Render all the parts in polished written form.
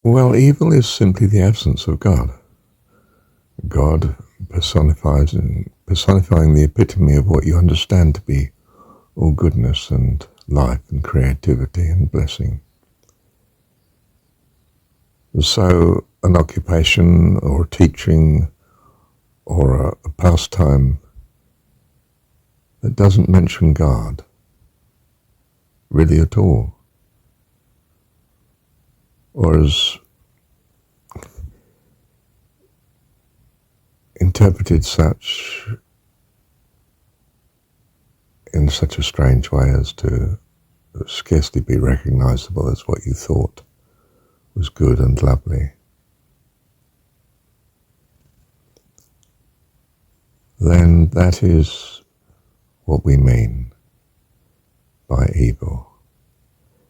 Well, evil is simply the absence of God. God personifying the epitome of what you understand to be all goodness and life and creativity and blessing. So an occupation or teaching or a pastime that doesn't mention God really at all, or is interpreted in such a strange way as to scarcely be recognizable as what you thought was good and lovely, then that is what we mean by evil.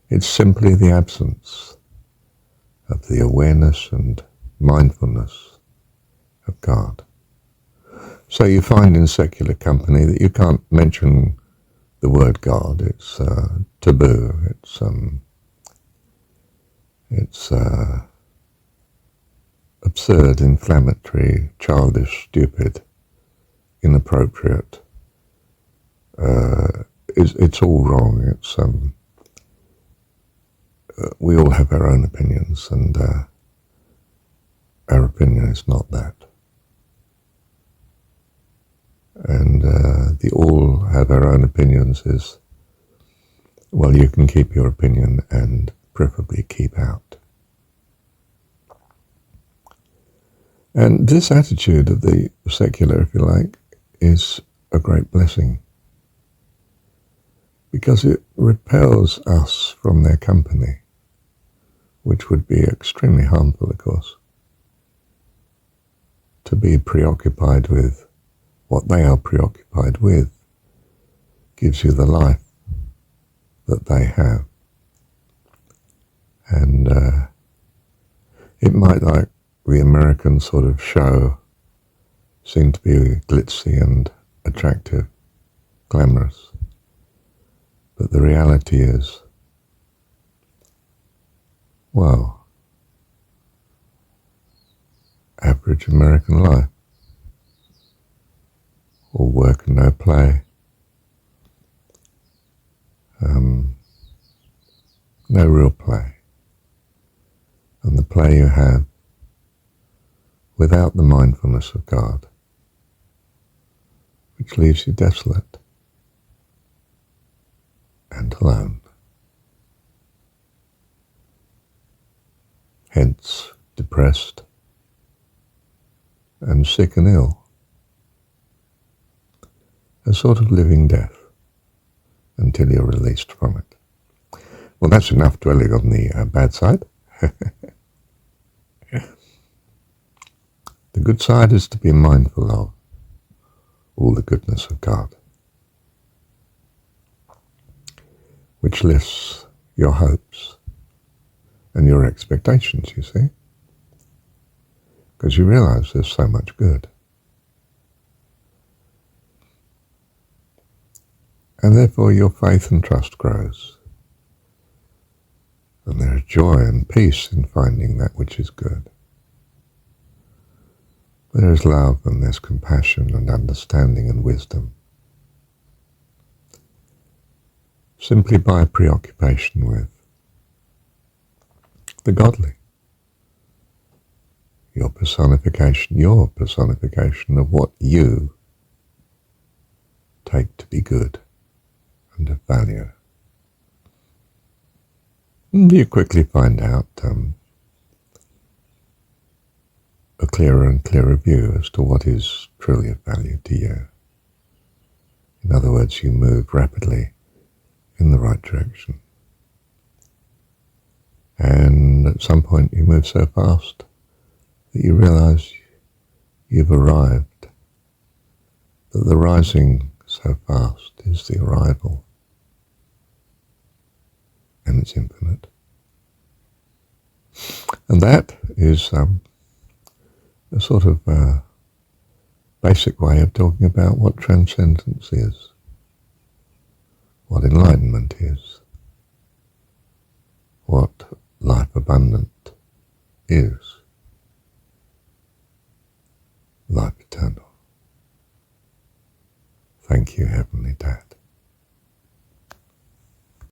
It's simply the absence of the awareness and mindfulness of God. So you find in secular company that you can't mention the word God. It's taboo. It's absurd, inflammatory, childish, stupid, inappropriate. It's all wrong. We all have our own opinions, and our opinion is not that. And the all have our own opinions is, well, you can keep your opinion and preferably keep out. And this attitude of the secular, if you like, is a great blessing, because it repels us from their company, which would be extremely harmful, of course. To be preoccupied with what they are preoccupied with gives you the life that they have. And it might, like the American sort of show, seem to be glitzy and attractive, glamorous. But the reality is, well, average American life. All work and no play. No real play. And the play you have without the mindfulness of God, which leaves you desolate and alone. Hence, depressed and sick and ill. A sort of living death until you're released from it. Well, that's enough dwelling on the bad side. The good side is to be mindful of all the goodness of God, which lifts your hopes and your expectations, you see, because you realize there's so much good. And therefore your faith and trust grows. And there is joy and peace in finding that which is good. There is love and there's compassion and understanding and wisdom. Simply by preoccupation with the godly. Your personification of what you take to be good and of value. And you quickly find out a clearer and clearer view as to what is truly of value to you. In other words, you move rapidly in the right direction. And at some point you move so fast that you realize you've arrived, that the rising so fast is the arrival, and it's infinite. And that is a sort of basic way of talking about what transcendence is, what enlightenment is, what life abundant is life eternal. Thank you, Heavenly Dad.